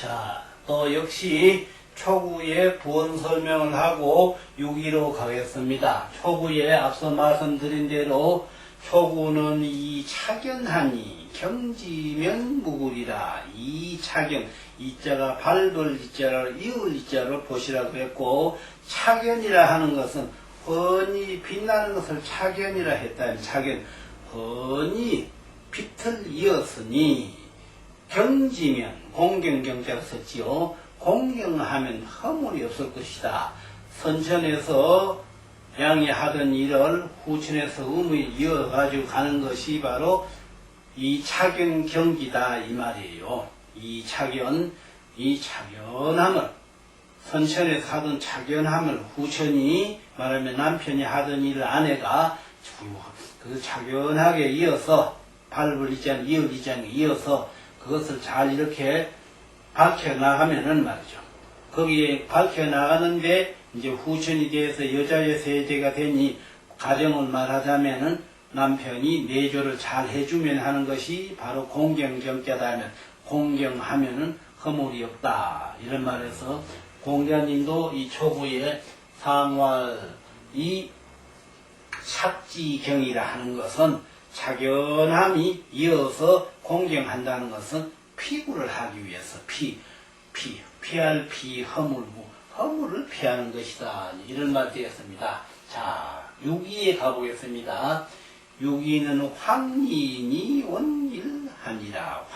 자, 또 역시 초구의 부원 설명을 하고 6위로 가겠습니다. 초구에 앞서 말씀드린 대로 초구는 이 차견하니 경지면 무구리라. 이 차견, 이자가 밟을 이자를 이을 이자를 보시라고 했고, 차견이라 하는 것은 훤히 빛나는 것을 차견이라 했다면, 차견, 훤히 빛을 이었으니 경지면, 공경경자를 썼지요. 공경하면 허물이 없을 것이다. 선천에서 양이 하던 일을 후천에서 음이 이어가지고 가는 것이 바로 이 차견 경기다 이 말이에요. 이 차견함을, 선천에서 하던 차견함을 후천이 말하면 남편이 하던 일을 아내가 그 차견하게 이어서 밟을 이장, 이을 이장에 이어서 그것을 잘 이렇게 밝혀나가면은 말이죠. 거기에 밝혀나가는데 이제 후천이 돼서 여자의 세대가 되니 가정을 말하자면은 남편이 내조를 잘 해주면 하는 것이 바로 공경경자다면, 공경하면은 허물이 없다 이런 말에서 공자님도 이 초구의 상활 이 착지경이라 하는 것은 차견함이 이어서 공경한다는 것은 피구를 하기 위해서 피할 피 허물구, 허물을 피하는 것이다 이런 말 되었습니다. 자, 6위에 가보겠습니다. 6위는 황리니 원일하니라.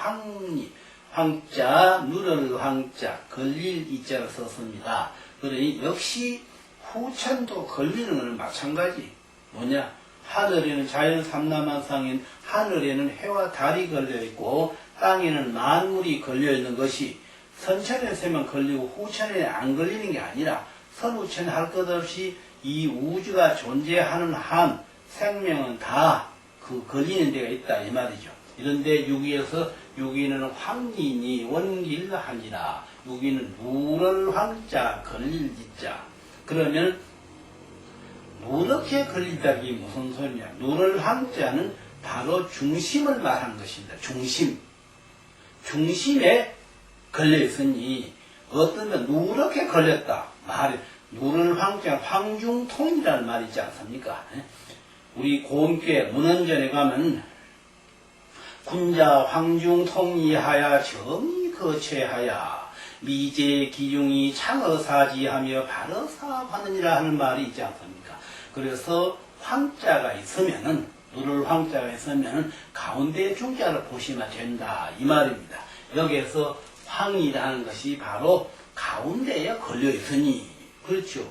황자, 누를 황자, 걸릴 이자를 썼습니다. 그러니 역시 후천도 걸리는 것은 마찬가지. 뭐냐? 하늘에는 자연 삼라만상인 하늘에는 해와 달이 걸려있고 땅에는 만물이 걸려있는 것이 선천에서만 걸리고 후천에 안 걸리는 게 아니라 선후천 할 것 없이 이 우주가 존재하는 한 생명은 다 그 걸리는 데가 있다 이 말이죠. 이런데 6위는 황리니 원길하니라. 6위는 누를 황자 걸릴 이자. 그러면 누렇게 걸린다기 무슨 소리냐? 누를 황자는 바로 중심을 말한 것입니다. 중심에 걸려있으니 어떤 누렇게 걸렸다. 누를 황자, 황중통이라는 말이 있지 않습니까? 우리 고음교회 문헌전에 가면 군자 황중통이하야 정이 거체하야 미제 기중이 창어사지하며 발어사하느니라 하는 말이 있지 않습니까? 그래서 황자가 있으면은, 누를 황자가 있으면은 가운데 중자를 보시면 된다 이 말입니다. 여기에서 황이라는 것이 바로 가운데에 걸려 있으니, 그렇죠.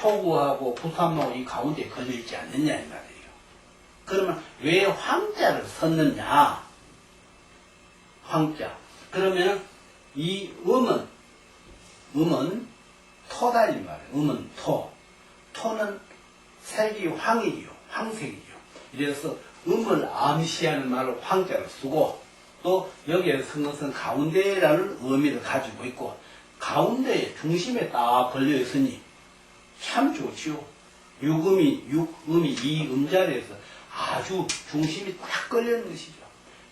초구하고 부산하고 이 가운데에 걸려 있지 않느냐 이 말이에요. 그러면 왜 황자를 썼느냐? 황자. 그러면 이 음은 토다 이 말이에요. 음은 토. 토는 색이 황이요. 황색이죠. 그래서 음을 암시하는 말로 황자를 쓰고, 또 여기에 쓴 것은 가운데라는 의미를 가지고 있고, 가운데에 중심에 딱 걸려 있으니 참 좋지요. 음이 이 음자리에서 아주 중심이 딱 걸려 있는 것이죠.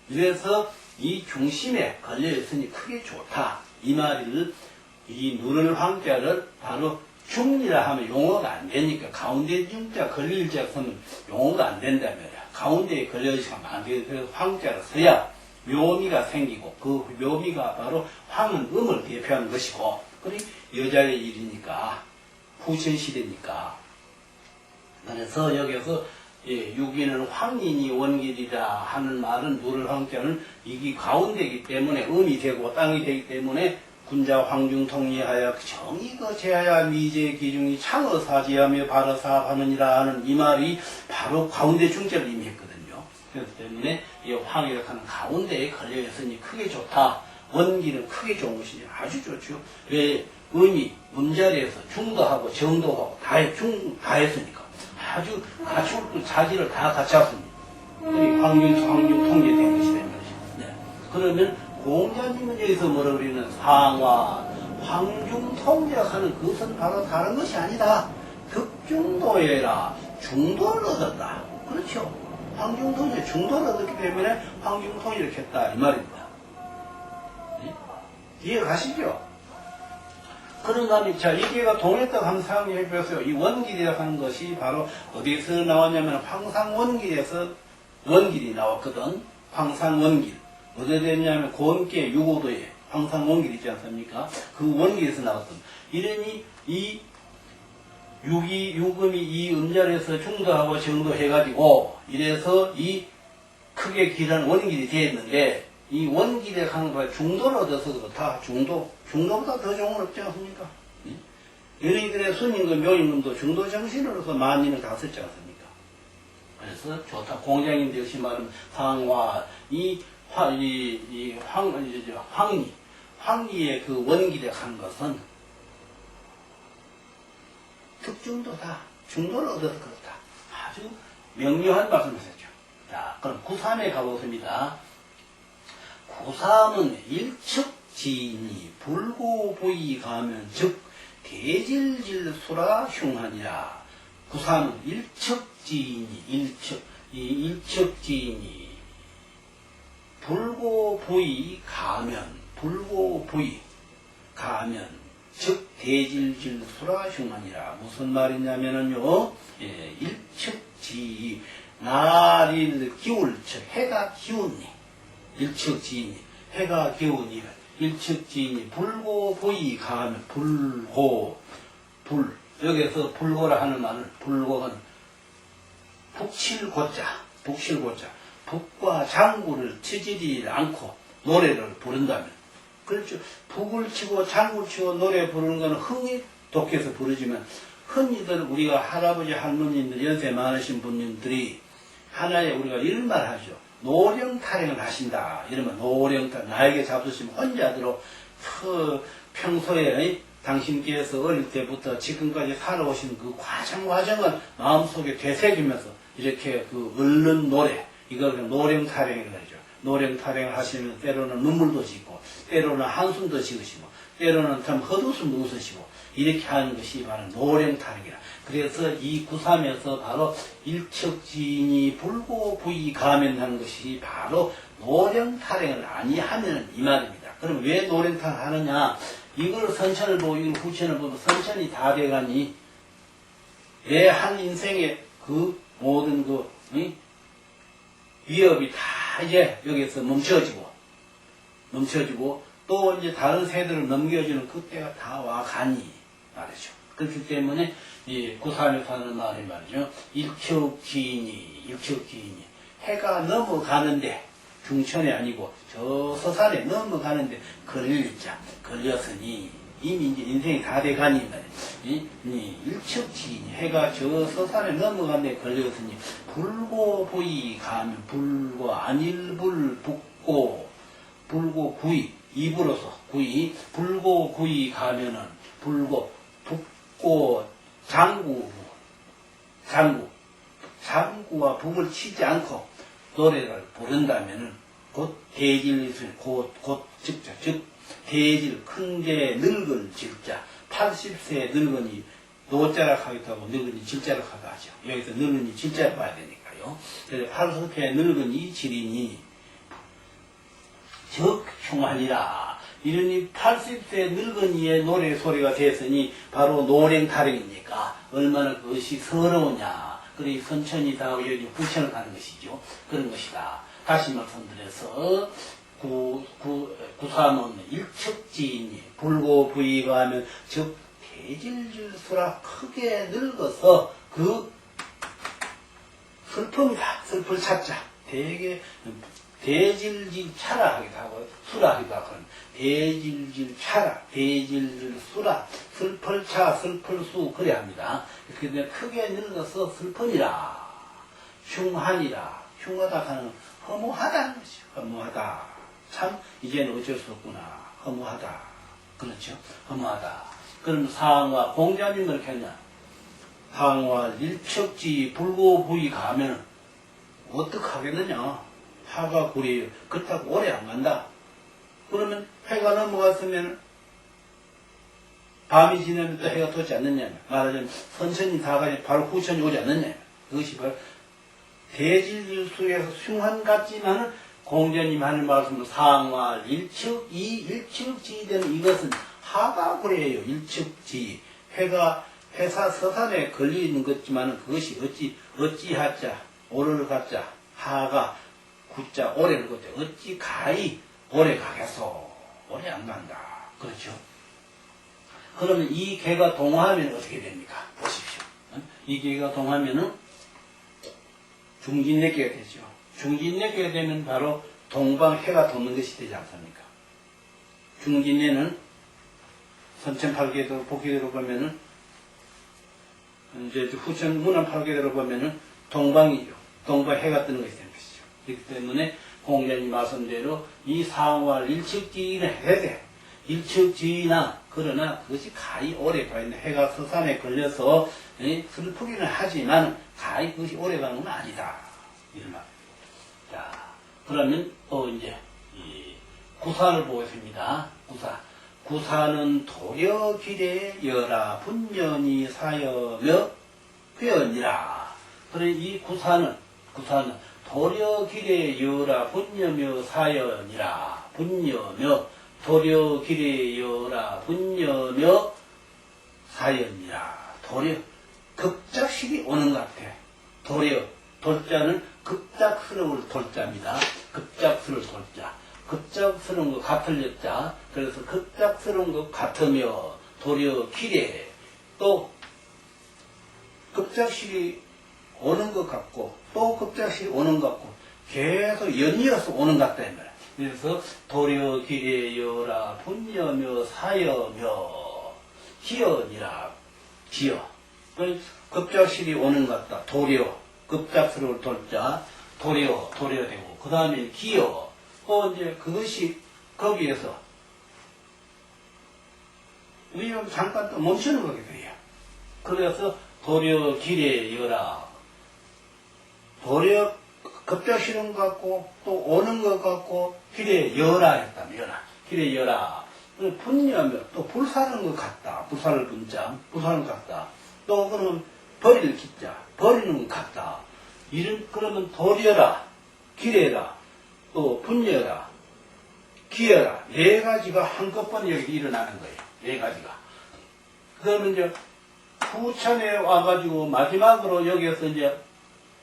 그래서 이 중심에 걸려 있으니 크게 좋다 이 말을, 이 누를 황자를 바로 중이라 하면 용어가 안 되니까 가운데 중자 걸릴 자 쓰면 용어가 안 된다며. 가운데에 걸려 있으면 안 되고, 그래서 황자를 써야 묘미가 생기고, 그 묘미가 바로 황은 음을 대표하는 것이고, 그리 여자의 일이니까, 후천시대니까. 그래서 여기서 6위는 황인이 원길이라 하는 말은, 누를 황자는 이게 가운데이기 때문에 음이 되고 땅이 되기 때문에 군자 황중통리하여 정이 거체하여 미제 기중이 창어사지하며 발어사하느니라 하는 이 말이 바로 가운데 중자를 의미했거든요. 그렇기 때문에 이 황이라고 하는 가운데에 걸려있으니 크게 좋다. 원기는 크게 좋은 것이니 아주 좋죠. 왜? 음자리에서 중도하고 정도하고 다 했으니까. 아주 갖추고 자질을 다 갖췄습니다. 황중통리에 된 것이다. 네. 그러면 공자님은 여기서 뭐라 그러는 상화, 황중통제하는 그것은 바로 다른 것이 아니다. 득중도해라. 중도를 얻었다. 그렇죠. 황중통제 중도를 얻었기 때문에 황중통제를 했다 이 말입니다. 이해 가시죠? 그런 다음에, 자, 이게가 동했다고 한번 상상해 보세요. 이 원길이라고 하는 것이 바로 어디서 나왔냐면, 황상원길에서 원길이 나왔거든. 황상원길. 어디에 됐냐면, 고원계 6호도에 황상원길 있지 않습니까? 그 원길에서 나왔던. 이러니, 이 유금이 이 음자리에서 중도하고 정도 해가지고, 이래서 이 크게 길은 원길이 되었는데, 이 원길에 가는 거야 중도를 얻어서 그렇다. 중도보다 더 좋은 건 없지 않습니까? 연예인들의 순임금, 묘임금도 중도 정신으로서 만인을 다 썼지 않습니까? 그래서 좋다. 공장인들 역시 말하면 상화, 황리의 그 원길에 간 것은 특중도다. 중도를 얻어서 그렇다. 아주 명료한 말씀을 하셨죠. 자, 그럼 구3에 가보겠습니다. 구3은 일척지인이 불고보이 가면 즉 대질질수라 흉하니라. 구3은 일척지인이 일척지인이 불고보이 가면 즉 대질질수라 흉하니라. 무슨 말이냐면은요, 일척지 날일 기울처 해가 기운니 일척지인이 해가 기운이 일척지인이 불고보이 가면 불 여기서 불고라 하는 말은 불고는 북칠고자 북과 장구를 치지리 않고 노래를 부른다면 그렇죠. 북을 치고 장구를 치고 노래 부르는 것은 흥이 독해서 부르지만 흔히들 우리가 할아버지 할머니들 연세 많으신 분들이 하나의 우리가 이런 말 하죠. 노령타령을 하신다. 이러면 노령타령, 나에게 잡수시면 혼자대로 평소에 당신께서 어릴 때부터 지금까지 살아오신 그 과정을 마음속에 되새기면서 이렇게 그 얼른 노래, 이걸 노령타령이라고 하죠. 노령타령을 하시면 때로는 눈물도 짓고, 때로는 한숨도 지으시고, 때로는 참 헛웃음도 웃으시고, 이렇게 하는 것이 바로 노령타령이라. 그래서 이 구3에서 바로 일척지인이 불고부이 가면 하는 것이 바로 노령타령을 아니하면 이 말입니다. 그럼 왜 노령타령을 하느냐? 이걸 선천을 보고 이걸 후천을 보고 선천이 다 돼가니 내 한 인생의 그 모든 그 위협이 다 이제 여기서 멈춰지고 또 이제 다른 세대를 넘겨주는 그때가 다 와가니 말이죠. 그렇기 때문에 이 구3에 사는 말이 말이죠. 일척지인이 해가 넘어가는데 중천이 아니고 저 서산에 넘어가는데 걸렸으니 이미 이제 인생이 다 돼가니 말이죠. 일척지인이 해가 저 서산에 넘어가는데 걸렸으니 불고보이 가면 불고 안일불 불고구이 입으로서 구이 불고구이 가면은 북고 장구와 북을 치지 않고 노래를 부른다면은 곧 대질술 곧 즉자 즉 대질 큰데 늙은 질자 80세 늙은이 노자락 하기도 하고 늙은이 질자락 하기도 하죠. 여기서 늙은이 질자를 봐야 되니까요. 그래서 80세 늙은이 질이니 즉 흉하니라. 이러니 80세 늙은이의 노래 소리가 됐으니 바로 노령타령이니까 얼마나 그것이 서러우냐. 그러니 선천이 다 여기 후천을 가는 것이죠. 그런 것이다. 다시 말씀드려서 구3은 일척지인이 불고부이가 하면 즉 대질질수라 크게 늙어서 그 슬픔이다. 슬플 찾자. 되게 대질질 차라 하기도 하고 수라 하기도 하고 대질질 차라 대질질 수라 슬플차 슬플수 그래 합니다. 그런데 크게 늙어서 슬프니라 흉하니라 흉하다 하는 허무하다는 것이죠. 허무하다. 참 이제는 어쩔 수 없구나. 허무하다. 그렇죠. 허무하다. 그럼 상화 공자님 그렇게 하냐. 상화 일척지 불고부이 가면 어떡하겠느냐. 하가 구려요. 그렇다고 오래 안 간다. 그러면 해가 넘어갔으면 밤이 지나면 또 해가 돋지 않느냐. 말하자면 선천이 다 가지 바로 후천이 오지 않느냐. 그것이 바로 대질질수에서 흉한 같지만은 공자님 하는 말씀은 상활 일축, 이 일축지이 되는 이것은 하가구래예요. 일축지. 해가 해사 서산에 걸리는 것지만 그것이 어찌하자, 오를 갖자, 하가, 구자, 오래는 것자, 어찌 가히 오래 가겠소. 오래 안 간다. 그렇죠? 그러면 이 개가 동하면 어떻게 됩니까? 보십시오. 이 개가 동하면은 중진내개가 되죠. 중진내개가 되면 바로 동방 해가 돋는 것이 되지 않습니까? 중진내는 선천팔계도 복계대로 보면은 이제 후천 문안팔계대로 보면은 동방이죠. 동방 해가 뜨는 것이 되는 것이죠. 그렇기 때문에 공자님 말씀대로 이 상활 일축지는 해야 돼. 일축지나 그러나 그것이 가히 오래 가 있는 해가 서산에 걸려서 슬프기는 하지만 가히 그것이 오래 가는 건 아니다. 이런 말. 자, 그러면 또 이제 이 구사를 보겠습니다. 구사는 도려길에 여라 분연이 사여며 회언이라. 그래 이 구사는 도려길에 여라 분여며 사여니라. 분여며 도려길에 여라 분여며 사여니라. 도려 급작식이 오는 것 같아. 돌자는 급작스러울 돌자입니다. 급작스러울 돌자. 급작스러운 것 같을 였자. 그래서 급작스러운 것 같으며 도려 길에 또 급작식이 오는 것 같고 또 급작식이 오는 것 같고 계속 연이어서 오는 것 같다 이 말이야. 그래서 도려 길에 여라 분여며 사여며 기어니라. 기어. 급작식이 오는 것 같다. 도려 급작스러울 돌자 도려 되고 그 다음에 기어. 또 이제 그것이 거기에서 우리는 잠깐 또 멈추는 거거든요. 그래서 도려 길에 여라. 도려 급작시는 것 같고 또 오는 것 같고 길에 여라 했다면 여라. 길에 여라. 분여며 또 불사는 것 같다. 불사를 분자. 불사는 것 같다. 또 그러면 버릴 기자. 버리는 것 같다. 그러면 도려라. 길에라. 또 분여라, 기여라, 네 가지가 한꺼번에 여기 일어나는 거예요. 네 가지가. 그러면 이제 후천에 와가지고 마지막으로 여기에서 이제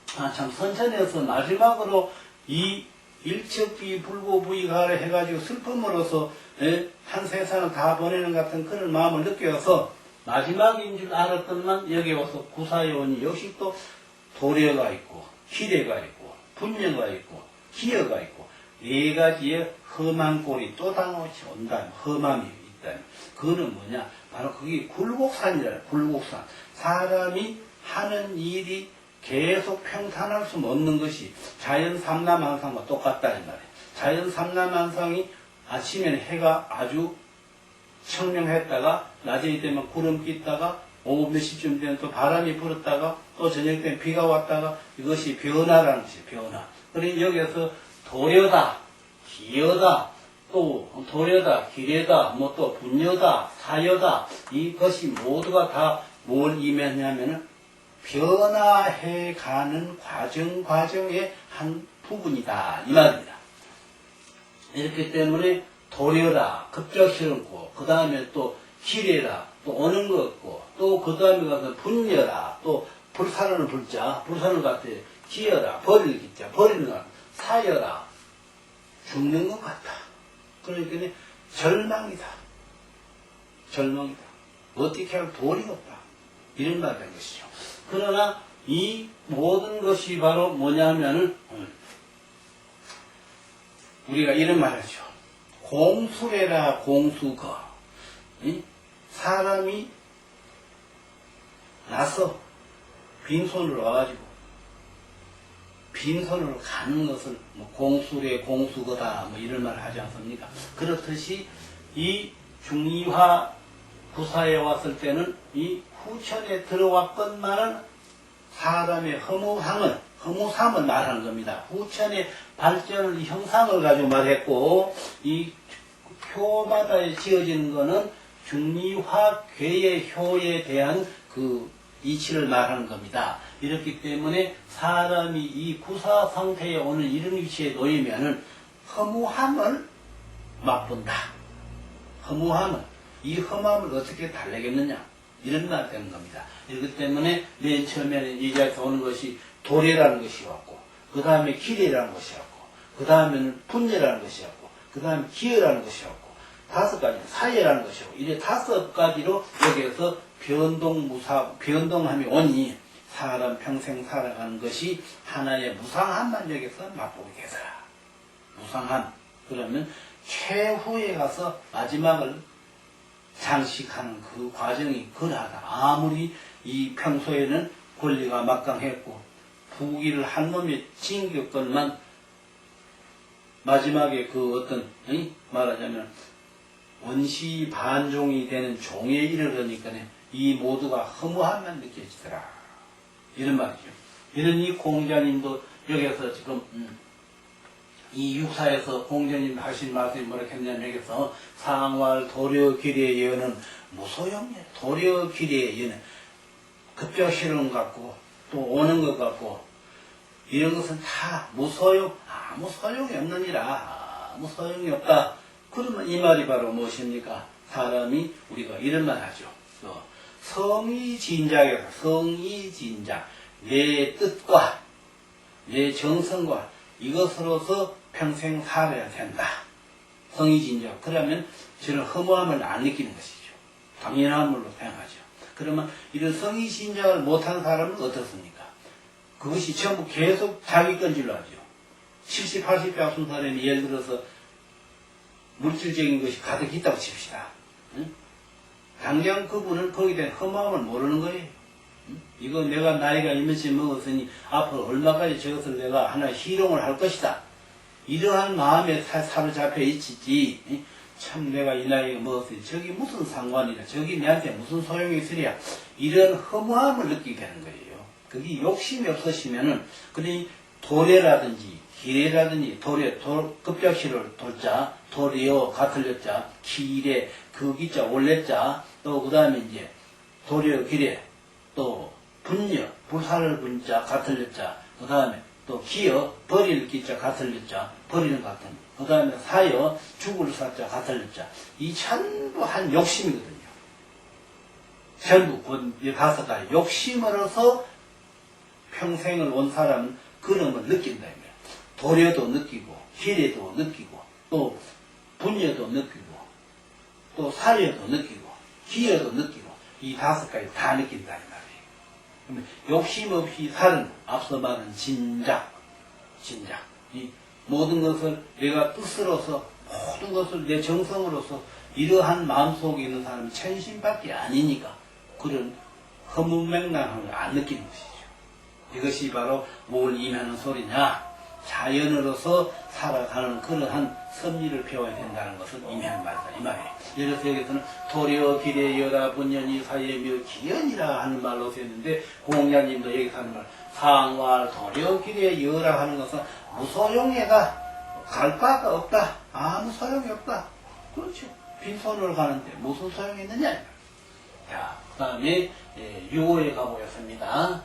선천에서 마지막으로 이 일척비 불고부의가를 해가지고 슬픔으로서 한 세상을 다 보내는 같은 그런 마음을 느껴서 마지막인 줄 알았더만 여기 와서 구사요원이 역시 또 도려가 있고 기례가 있고 분여가 있고 기여가 있고 네 가지의 험한 꼴이 또 당없이 온다면 험함이 있다면 그거는 뭐냐 바로 그게 굴곡산이라. 굴곡산. 사람이 하는 일이 계속 평탄할 수 없는 것이 자연 삼라만상과 똑같다 이 말이에요. 자연 삼라만상이 아침에는 해가 아주 청명했다가 낮에 되면 구름 끼다가 오후 몇 시쯤 되면 또 바람이 불었다가 또 저녁 때는 비가 왔다가 이것이 변화라는 것이에요. 변화. 그러니 여기서 도려다, 기여다, 또 도려다, 기례다, 뭐 또 분여다, 사여다 이것이 모두가 다 뭘 의미하냐면은 변화해가는 과정의 한 부분이다 이 말입니다. 이렇기 때문에 도려라, 급작스럽고 그 다음에 또 기례라, 또 오는 것 같고 또 그 다음에 가서 분여라, 또 불사르는 불자, 불사르는 것 같아. 기여라, 버릴 기자, 버리는 것 같아. 사여라, 죽는 것 같다. 그러니까 절망이다. 절망이다. 어떻게 하면 도리 없다. 이런 말이 된 것이죠. 그러나 이 모든 것이 바로 뭐냐면은 우리가 이런 말이죠. 공수래라 공수거. 사람이 나서 빈손으로 와가지고 빈손으로 가는 것을 뭐 공수래 공수거다 뭐 이런 말을 하지 않습니까? 그렇듯이 이 중이화 구사에 왔을 때는 이 후천에 들어왔건만은 사람의 허무함을 말하는 겁니다. 후천의 발전을 형상을 가지고 말했고 이 효마다에 지어지는 거는 중이화 괴의 효에 대한 그 이치를 말하는 겁니다. 이렇기 때문에 사람이 이 구사 상태에 오는 이런 위치에 놓이면은 허무함을 맛본다. 허무함을, 이 험함을 어떻게 달래겠느냐, 이런 말 되는 겁니다. 이렇기 때문에 맨 처음에는 이 자리에서 오는 것이 도래라는 것이었고, 그 다음에 기례라는 것이었고, 그 다음에는 분예라는 것이었고, 그 다음에 기여라는 것이었고, 다섯 가지 사예라는 것이고, 이래 다섯 가지로 여기에서 변동함이 오니 사람 평생 살아가는 것이 하나의 무상함만 여기서 맛보게 되더라. 무상함. 그러면 최후에 가서 마지막을 장식하는 그 과정이 그러하다. 아무리 이 평소에는 권리가 막강했고 부귀를 한 놈이 찡겼건만 마지막에 그 어떤 말하자면 원시 반종이 되는 종에 이르러니까 이 모두가 허무함만 느껴지더라. 이런 말이죠. 이런 이 공자님도 여기서 지금 이 육사에서 공자님 하신 말씀이 뭐라 했냐면 여기서 상활 도려길의 예는 무소용이야. 도려길의 예는 급작실험 같고 또 오는 것 같고 이런 것은 다 무소용, 아무 소용이 없느니라. 아무 소용이 없다. 그러면 이 말이 바로 무엇입니까? 사람이 우리가 이런 말 하죠. 성의진작에서 성의진작, 내 뜻과 내 정성과 이것으로서 평생 살아야 된다. 성의진작. 그러면 저는 허무함을 안 느끼는 것이죠. 당연함으로 생각하죠. 그러면 이런 성의진작을 못한 사람은 어떻습니까? 그것이 전부 계속 자기 건 줄로 하죠. 70, 80배 아픈 사람이 예를 들어서 물질적인 것이 가득 있다고 칩시다. 응? 당장 그분은 거기에 대한 허무함을 모르는 거예요. 응? 이거 내가 나이가 이만큼 먹었으니 앞으로 얼마까지 저것을 내가 하나 희롱을 할 것이다. 이러한 마음에 사로잡혀 있지. 응? 참 내가 이 나이가 먹었으니 저기 무슨 상관이냐, 저기 내한테 무슨 소용이 있으랴, 이런 허무함을 느끼게 되는 거예요. 그게 욕심이 없으시면은 그러니 도래라든지 기례라든지 급작시를 돌자, 도리어 같을 여자, 기례 그 기자 올레자, 또 그 다음에 이제 도리어 기례, 또 분녀 불사를 분자 같을 여자, 그 다음에 또 기여 버릴 기자 같을 여자, 버리는 같은, 그 다음에 사여 죽을 사자 같을 여자, 이 전부 한 욕심이거든요. 전부 이 다섯 가지 욕심으로서 평생을 온 사람은 그런 걸 느낀다. 도려도 느끼고, 기례도 느끼고, 또 분여도 느끼고, 또 사려도 느끼고, 기여도 느끼고, 이 다섯 가지 다 느낀다 이 말이에요. 욕심 없이 사는 앞서 말한 진작. 이 모든 것을 내가 뜻으로서, 모든 것을 내 정성으로서 이러한 마음속에 있는 사람이 천신밖에 아니니까 그런 허무맹랑한 걸 안 느끼는 것이죠. 이것이 바로 뭘 임하는 소리냐? 자연으로서 살아가는 그러한 섭리를 배워야 된다는 것을 의미하는 말이다. 이 말이에요. 예를 들어서 여기서는 도려 기례 여라 분연이 사예며 기연이라 하는 말로 쓰였는데 공자님도 여기서 하는 말 상활 도려 기례 여라 하는 것은 무소용이다. 갈 바가 없다. 아무 소용이 없다. 그렇죠. 빈손으로 가는데 무슨 소용이 있느냐. 자, 그 다음에 유고에 가보겠습니다.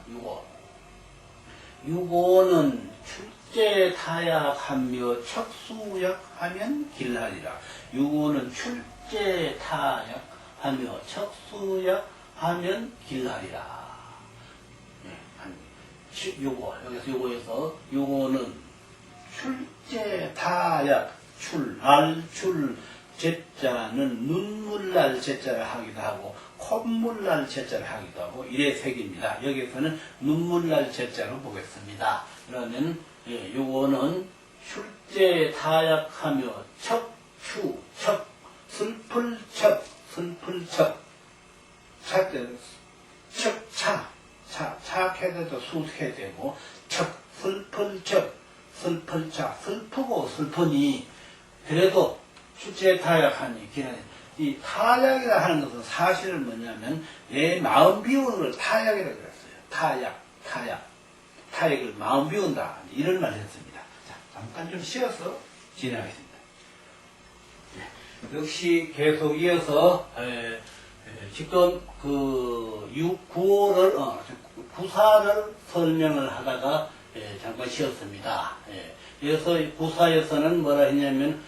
유고는 출제 타약하며 척수약하면 길하리라. 유고는 출제 타약하며 척수약하면 길하리라. 여기서 유고에서 유고는 출제 타약, 제자는 눈물 날 제자를 하기도 하고 콧물 날 제자를 하기도 하고 이래 색입니다. 여기에서는 눈물 날 제자로 보겠습니다. 그러면 요거는 출제 타약하며 슬플 착해야 되도 수해야 되고 슬프고 슬프니 그래도 출제 타약하니 이 타약이라 하는 것은 사실은 뭐냐면 내 마음 비우는 걸 타약이라고 그랬어요. 타약을 마음 비운다 이런 말을 했습니다. 자, 잠깐 좀 쉬어서 진행하겠습니다. 역시 계속 이어서 지금 그 구사를 설명을 하다가 잠깐 쉬었습니다. 그래서 구사에서는 뭐라 했냐면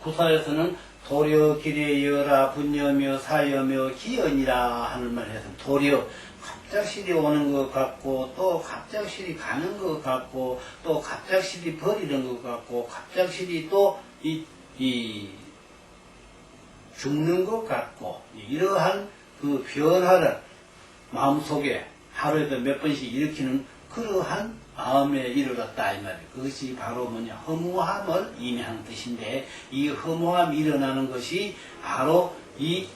구사에서는 도려 기례여라 분여며 사여며 기연이라 하는 말을 해서 도려 갑작스레 오는 것 같고 또 갑작스레 가는 것 같고 또 갑작스레 버리는 것 같고 갑작스레 또 죽는 것 같고 이러한 그 변화를 마음속에 하루에도 몇 번씩 일으키는 그러한 마음에 이르렀다 이 말이에요. 그것이 바로 뭐냐 허무함을 의미하는 뜻인데 이 허무함이 일어나는 것이 바로 이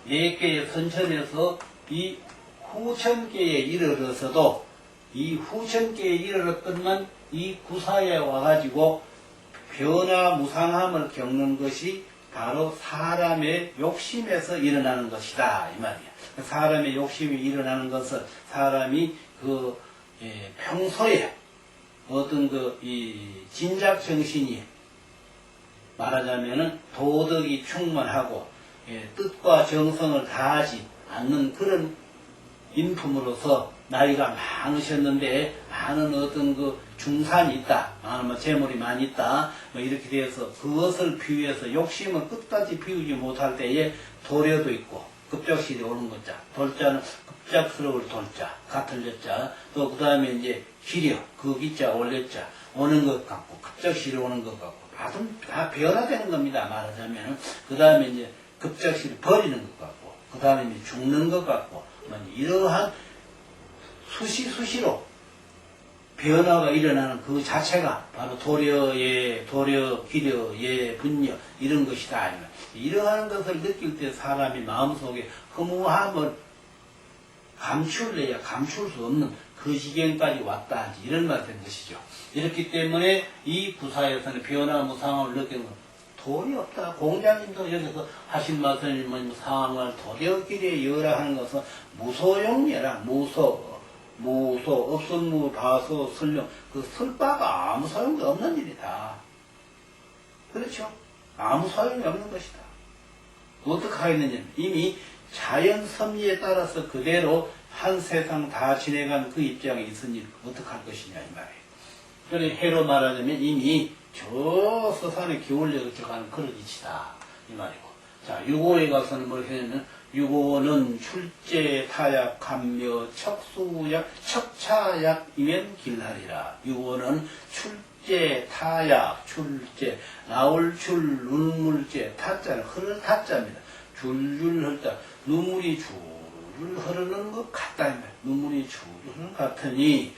4개의 선천에서 이 후천계에 이르러서도 이 후천계에 이르렀건만 이 구사에 와가지고 변화무상함을 겪는 것이 바로 사람의 욕심에서 일어나는 것이다 이 말이에요. 사람의 욕심이 일어나는 것은 사람이 평소에 어떤 진작 정신이 말하자면은 도덕이 충만하고 뜻과 정성을 다하지 않는 그런 인품으로서 나이가 많으셨는데 많은 어떤 중산이 있다, 재물이 많이 있다, 이렇게 돼서 그것을 비유해서 욕심을 끝까지 비우지 못할 때에 도려도 있고 급작스레 오는 것자, 돌자는 급작스러울 돌자, 같은 젖자, 또 그 다음에 이제 기려, 그 기자 올렸자, 오는 것 같고 급작스레 오는 것 같고 다 변화되는 겁니다. 말하자면 그 다음에 이제 급작스레 버리는 것 같고 그 다음에 이제 죽는 것 같고 이러한 수시로 변화가 일어나는 그 자체가 바로 도려, 기려, 분여 이런 것이다. 이러한 것을 느낄 때 사람이 마음속에 허무함을 감출래야 감출 수 없는 그 지경까지 왔다 이런 말이 된 것이죠. 이렇기 때문에 이 구사에서는 변화무상함을 느끼는 것 도리 없다. 공자님도 여기서 하신 말씀이 상황을 도려길에 여라 하는 것은 무소용례라. 무소 없음무 바소 설령 그 설바가 아무 소용도 없는 일이다. 그렇죠? 아무 소용이 없는 것이다. 어떻게 하겠느냐? 이미 자연 섭리에 따라서 그대로 한 세상 다 지내간 그 입장에 있으니 어떻게 할 것이냐 이 말이에요. 그래 해로 말하자면 이미 저 서산에 기울여 가는 그런 이치다 이 말이고. 자 6호에 가서는 뭘 했냐면 6호는 출제 타약하며 척수약 척차약이면 길하리라. 6호는 출제 타약 출제 나올 줄 눈물제 타자는 흐를 타자입니다. 줄줄 흘다 눈물이 줄줄 흐르는 것 같다. 눈물이 줄줄 흐르는 것 같으니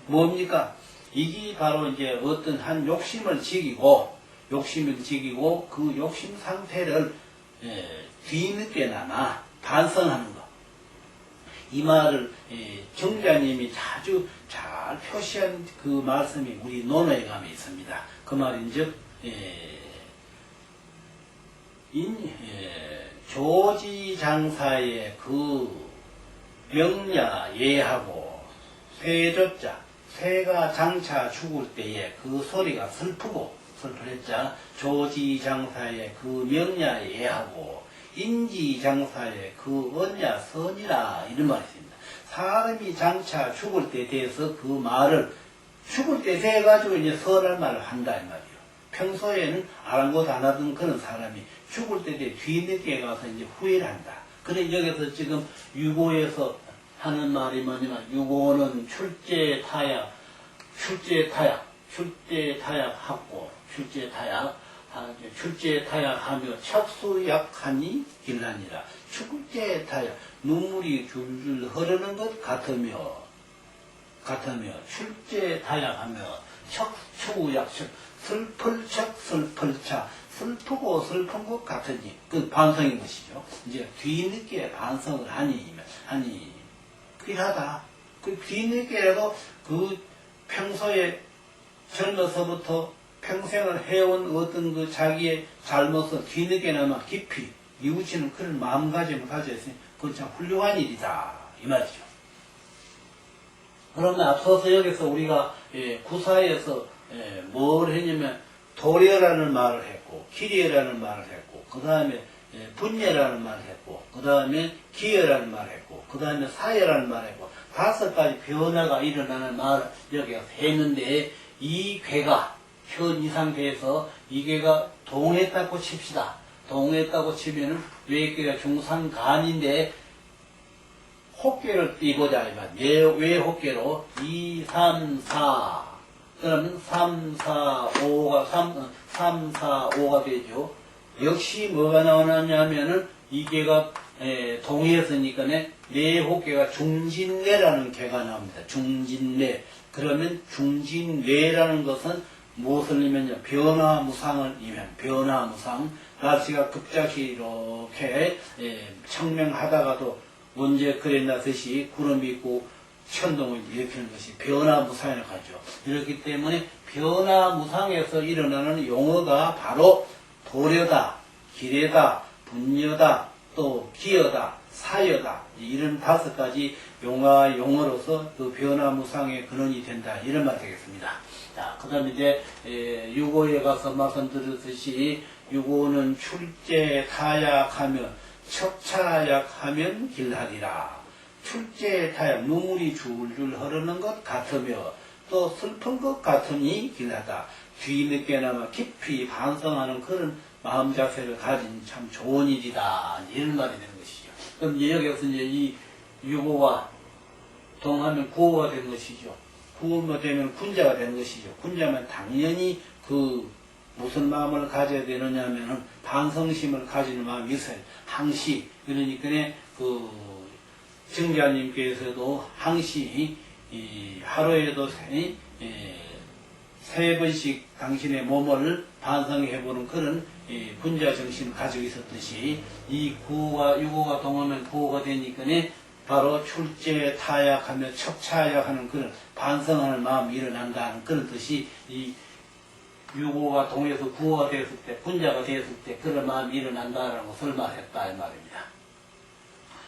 뭡니까? 이게 바로 이제 어떤 한 욕심을 지기고 그 욕심 상태를 뒤늦게나마 반성하는 것. 이 말을 정자님이 자주 잘 표시한 그 말씀이 우리 논어에 가면 있습니다. 그 말인즉 조지장사의 그 명야예하고 쇠조자 새가 장차 죽을 때에 그 소리가 슬프랬자 조지장사의 그 명야예하고 인지장사의 그 언야 선이라 이런 말이 있습니다. 사람이 장차 죽을 때에 대해서 그 말을 죽을 때 돼가지고 이제 선할 말을 한다 이 말이에요. 평소에는 아랑곳 안 하던 그런 사람이 죽을 때 뒤늦게 가서 이제 후회를 한다. 그래 여기서 지금 유고에서 하는 말이 뭐냐면 유고는 출제타약하고 출제타약하며 척수약하니 길라니라. 출제타약 눈물이 줄줄 흐르는 것 같으며 출제타약하며 척수약 슬플차 슬프고 슬픈 것 같으니 그 반성인 것이죠. 이제 뒤늦게 반성을 하니 귀하다. 그 뒤늦게라도 그 평소에 젊어서부터 평생을 해온 어떤 그 자기의 잘못을 뒤늦게나마 깊이 뉘우치는 그런 마음가짐을 가져 있으니 그건 참 훌륭한 일이다 이 말이죠. 그러면 앞서서 여기서 우리가 구사에서 뭘 했냐면 도려라는 말을 했고 기례라는 말을 했고 그 다음에 분예라는 말을 했고, 그 다음에 기여라는 말을 했고, 그 다음에 사여라는 말을 했고, 5가지 변화가 일어나는 말을 여기서 했는데, 이 괴가, 현 이 상태에서 이 괴가 동했다고 칩시다. 동했다고 치면은 외괴가 중상간인데, 혹괴를 띄보자, 왜 혹괴로? 2, 3, 4. 그러면 3, 4, 5가 되죠. 역시 뭐가 나오냐면은 이 개가 동의했으니까 네 혹개가 중진례라는 개가 나옵니다. 중진례. 그러면 중진례라는 것은 무엇을 이면요? 변화무상을 이면 변화무상. 날씨가 급작이 이렇게 청명하다가도 언제 그랬나듯이 구름이 있고 천동을 일으키는 것이 변화무상이라고 하죠. 이렇기 때문에 변화무상에서 일어나는 용어가 바로 도려다, 기례다, 분여다, 또 기여다, 사여다, 이런 5가지 용어로서 그 변화무상의 근원이 된다, 이런 말 되겠습니다. 자, 그 다음에 이제 유고에 가서 말씀드렸듯이 유고는 출제 타약하면 척차약하면 길하리라. 출제 타약, 눈물이 줄줄 흐르는 것 같으며 또 슬픈 것 같으니 길하다. 뒤늦게나마 깊이 반성하는 그런 마음 자세를 가진 참 좋은 일이다, 이런 말이 되는 것이죠. 그럼 이제 여기서 이제 이 유고가 동하면 구호가 되는 것이죠. 구호가 되면 군자가 되는 것이죠. 군자면 당연히 그 무슨 마음을 가져야 되느냐 하면은 반성심을 가지는 마음이 있어요. 항시. 그러니까 그 증자님께서도 항시 하루에도 3번씩 당신의 몸을 반성해보는 그런 군자 정신을 가지고 있었듯이 이 구호가, 유고가 동하면 구호가 되니까 바로 출제 타약하며 척차약하는 그런 반성하는 마음이 일어난다는 그런 뜻이 이 유고가 동해서 구호가 되었을 때, 군자가 되었을 때 그런 마음이 일어난다라고 설말했다, 이 말입니다.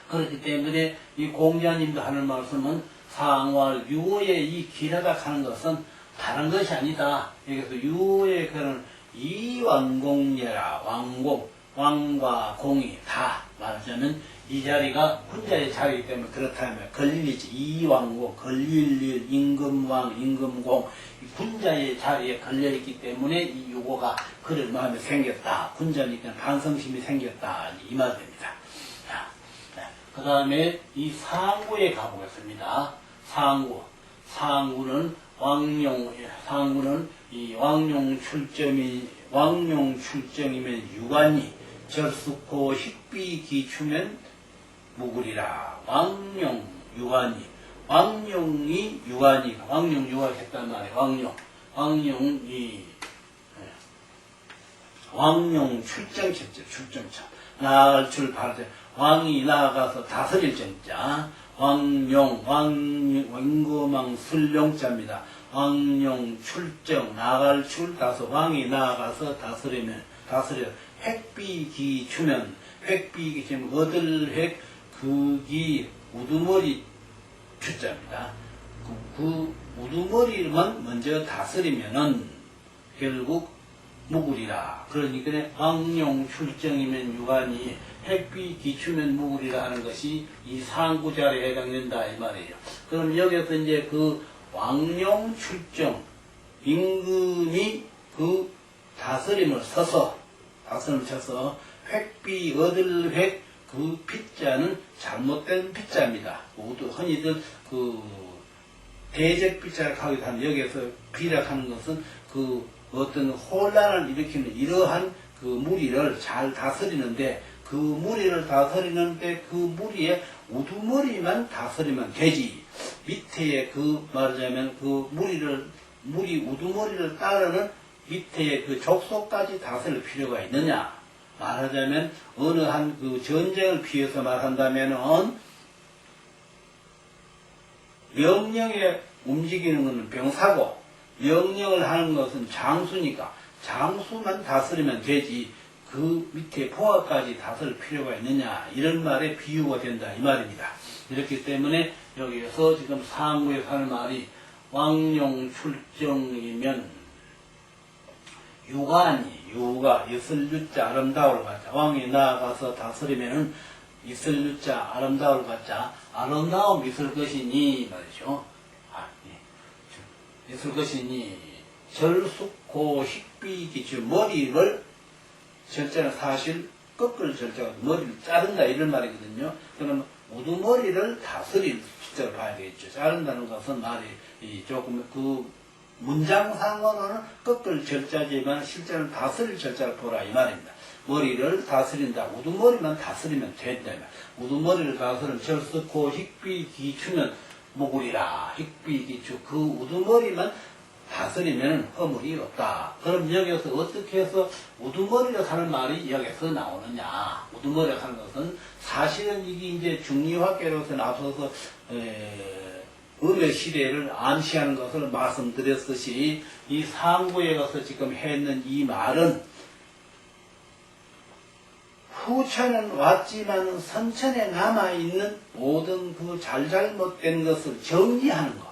그렇기 때문에 이 공자님도 하는 말씀은 상활 유고의 이 길하다 하는 것은 다른 것이 아니다. 여기서 유고의 그런 이왕공예라, 왕공, 왕과 공이 다 말하자면 이 자리가 군자의 자리이기 때문에 그렇다면 걸릴지 이왕공, 걸릴일, 임금왕, 임금공, 군자의 자리에 걸려있기 때문에 이 유고가 그럴 마음이 생겼다. 군자니까 반성심이 생겼다, 이 말입니다. 그 다음에 이 상구에 가보겠습니다. 상구는 상구는 이 왕용 출정이면 유관이, 절수코 식비 기추면 무구리라. 왕용 유관이, 왕용 유관이 했단 말이에요. 왕용 출정첩죠. 출정첩. 나갈 줄 바르되 왕이 나아가서 다스릴 정자. 왕금왕 술용자입니다. 왕용 출정, 나갈 줄 다서 왕이 나아가서 다스려. 획비기 주면, 획비기 주면 얻을 획, 그기 우두머리 주자입니다. 그 우두머리만 먼저 다스리면은 결국 무구리라. 그러니까 왕용 출정이면 유관이, 획비 기추면 무구리라 하는 것이 이 상구자리에 해당된다, 이 말이에요. 그럼 여기서 이제 그 왕용 출정, 임금이 그 다스림을 쳐서 획비 얻을 획, 그 빗자는 잘못된 빗자입니다. 모두 흔히들 그 대적 빗자를 하기도 하는, 여기에서 비락하는 것은 그 어떤 혼란을 일으키는 이러한 그 무리를 잘 다스리는데, 그 무리를 다스리는데 그 무리의 우두머리만 다스리면 되지, 밑에 그 말하자면 그 무리 우두머리를 따르는 밑에 그 족속까지 다스릴 필요가 있느냐. 말하자면 어느 한 그 전쟁을 피해서 말한다면은 명령에 움직이는 것은 병사고 명령을 하는 것은 장수니까 장수만 다스리면 되지 그 밑에 포화까지 다스릴 필요가 있느냐, 이런 말에 비유가 된다, 이 말입니다. 이렇기 때문에 여기에서 지금 상구에서 하는 말이 왕용 출정이면 유관이, 유가 있을 유자 아름다울 같자. 왕이 나아가서 다스리면은 있을 유자 아름다울 같자. 아름다움 있을 것이니 말이죠. 있을 것이니 절숙고 식비기주. 머리를 절자는 사실 꺾을 절자가 머리를 자른다 이런 말이거든요. 그러면 우두머리를 다스릴 숫자를 봐야 되겠죠. 자른다는 것은 말이 조금 그 문장상으로는 꺾을 절자지만 실제는 다스릴 절자를 보라 이 말입니다. 머리를 다스린다. 우두머리만 다스리면 된다. 우두머리를 다스리면 절숙고 희비기추면 무구리라. 희비기추. 그 우두머리만 다스리면 허물이 없다. 그럼 여기서 어떻게 해서 우두머리를 하는 말이 여기서 나오느냐. 우두머리를 하는 것은 사실은 이게 이제 중리학계로서 나서서 음의 시대를 암시하는 것을 말씀드렸듯이 이 상부에 가서 지금 했는 이 말은 후천은 왔지만 선천에 남아있는 모든 그 잘잘못된 것을 정리하는 것.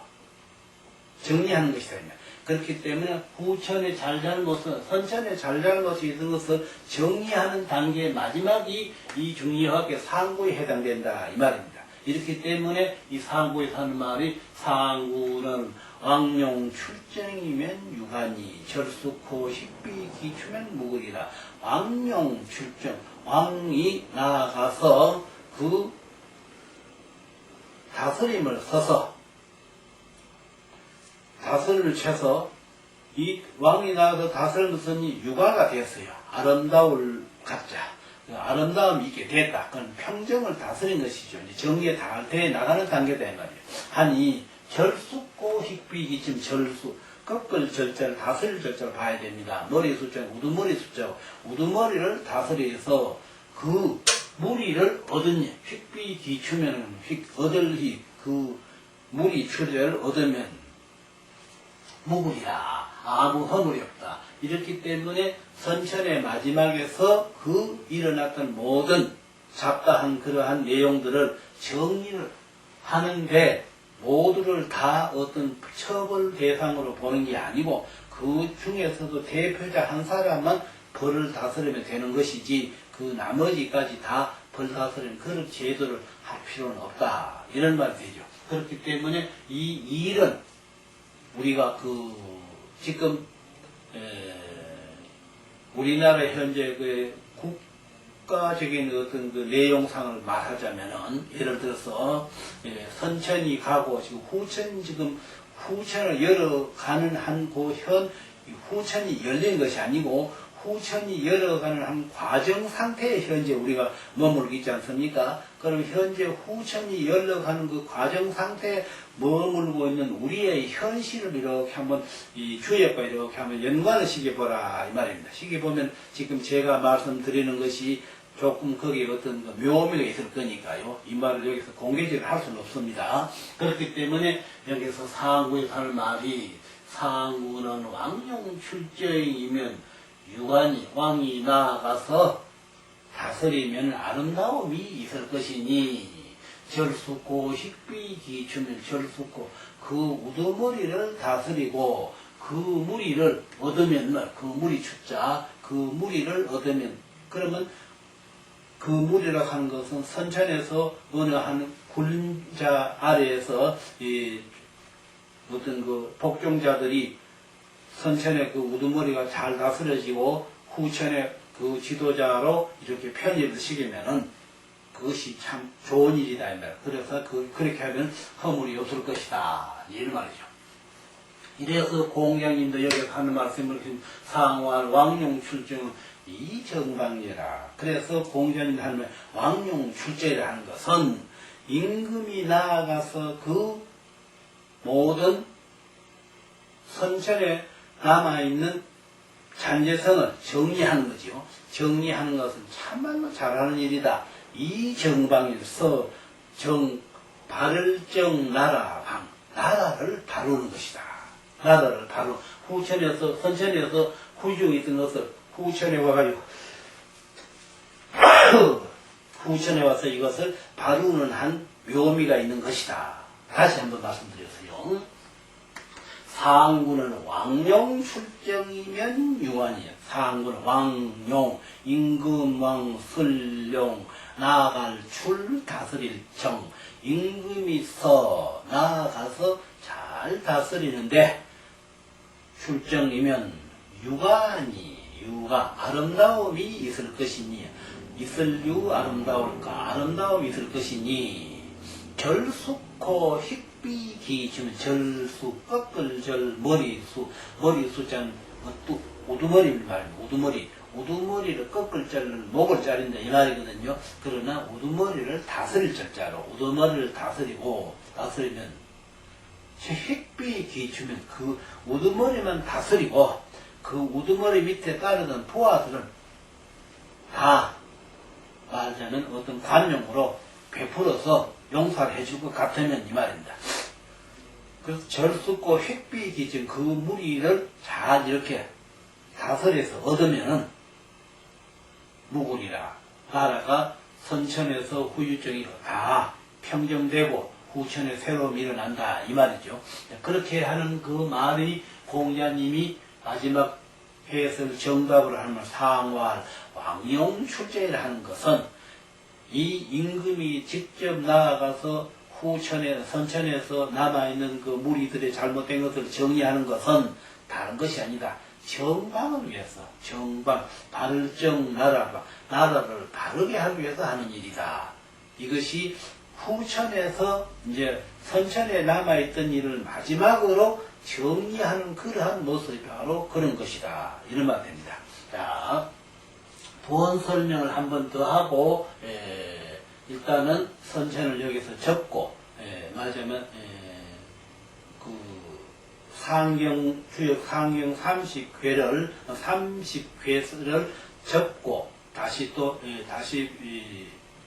정리하는 것이다. 그렇기 때문에 후천의 잘잘못은 선천의 잘잘못이 있는 것을 정리하는 단계의 마지막이 이 중리학의 상구에 해당된다 이 말입니다. 이렇기 때문에 이 상구에 하는 말이 상구는 왕용 출정이면 유관이 절숙호 식비기추면 무구리라. 왕용 출정, 왕이 나아가서 그 다스림을 서서 다스림을 쳐서 이 왕이 나와서 다스림을 서니 유가가 됐어요. 아름다울 갑자. 아름다움이 있게 됐다. 그건 평정을 다스린 것이죠. 정리에 대 나가는 단계다 이 말이에요. 하니 절숙고 희비기침 절수. 꺾을 절자를 다스릴 절자를 봐야 됩니다. 머리 숫자는 우두머리 숫자고 우두머리를 다스려서 그 무리를 얻으니 희비기추면 얻을 그 무리 출자를 얻으면 무구리라. 아무 허물이 없다. 이렇기 때문에 선천의 마지막에서 그 일어났던 모든 잡다한 그러한 내용들을 정리를 하는데 모두를 다 어떤 처벌 대상으로 보는 게 아니고 그 중에서도 대표자 한 사람만 벌을 다스리면 되는 것이지 그 나머지까지 다 벌 다스리는 그런 제도를 할 필요는 없다. 이런 말이 되죠. 그렇기 때문에 이 일은 우리가 지금 우리나라 현재 그 국가적인 어떤 그 내용상을 말하자면은 예를 들어서 선천이 가고 지금 후천을 열어가는 한 후천이 열린 것이 아니고 후천이 열어가는 한 과정 상태에 현재 우리가 머물고 있지 않습니까? 그럼 현재 후천이 열어가는 그 과정 상태에 머물고 있는 우리의 현실을 이렇게 한번 이 주역과 이렇게 한번 연관을 시켜보라 이 말입니다. 시켜보면 지금 제가 말씀드리는 것이 조금 거기에 어떤 묘미가 있을 거니까요. 이 말을 여기서 공개적으로 할 수는 없습니다. 그렇기 때문에 여기서 상구에 하는 말이 상구는 왕용 출정이면 유관이 왕이 나아가서 다스리면 아름다움이 있을 것이니 절숙고 식비기추면 절숙고 그 우두머리를 다스리고 그 무리를 얻으면 그 무리 추자 그 무리를 얻으면 그러면 그 무리라고 하는 것은 선천에서 어느 한 군자 아래에서 어떤 그 복종자들이 선천의 그 우두머리가 잘 다스려지고 후천의 그 지도자로 이렇게 편입을 시키면은 그것이 참 좋은 일이다 이 말. 그래서 그렇게 하면 허물이 없을 것이다 이런 말이죠. 이래서 공양님도 여기 하는 말씀을 상환 왕용 출정 이정방이라. 그래서 공양님도 하는 말 왕용 출제를 하는 것은 임금이 나아가서 그 모든 선천에 남아있는 잔재성을 정리하는 거죠. 정리하는 것은 참말로 잘하는 일이다. 이 정방에서 발을정 나라방 나라를 다루는 것이다. 나라를 후천에서 선천에서 후중이 있던 것을 후천에 와가지고 후천에 와서 이것을 다루는 한 묘미가 있는 것이다. 다시 한번 말씀드렸어요. 상구는 왕용 출정이면 유한이야. 상구는 왕용, 임금왕 설용, 나아갈 출 다스릴 정. 임금이 서 나아가서 잘 다스리는데 출정이면 유관이 유가 아름다움이 있을 것이니 있을 유 아름다울까 아름다움이 있을 것이니 절수코 희비 기치면 절수 꺾을 절 머리수 머리 숫자는 우두머리를 말입니다. 우두머리를 꺾을 자를 목을 자른다 이 말이거든요. 그러나 우두머리를 다스릴 절자로 우두머리를 다스리면 휘비 기치면 그 우두머리만 다스리고 그 우두머리 밑에 따르던 부하들은 다 말하자면 어떤 관용으로 베풀어서 용서를 해줄 것 같으면 이 말입니다. 그래서 절수고 휘비 기침 그 무리를 잘 이렇게 다스려서 얻으면은 무굴이라 나라가 선천에서 후유증이 다 평정되고 후천에 새로움이 일어난다 이 말이죠. 그렇게 하는 그 말이 공자님이 마지막 해설 정답을 하면 상활 왕용 출제를 하는 것은 이 임금이 직접 나아가서 후천에 선천에서 남아있는 그 무리들의 잘못된 것을 정의하는 것은 다른 것이 아니다. 정방을 위해서 정방 발정 나라를 바르게 하기 위해서 하는 일이다. 이것이 후천에서 이제 선천에 남아있던 일을 마지막으로 정리하는 그러한 모습이 바로 그런 것이다. 이런 말 됩니다. 자, 본 설명을 한 번 더 하고, 일단은 선천을 여기서 접고, 말하자면, 주역 상경 30회를 접고, 다시 또,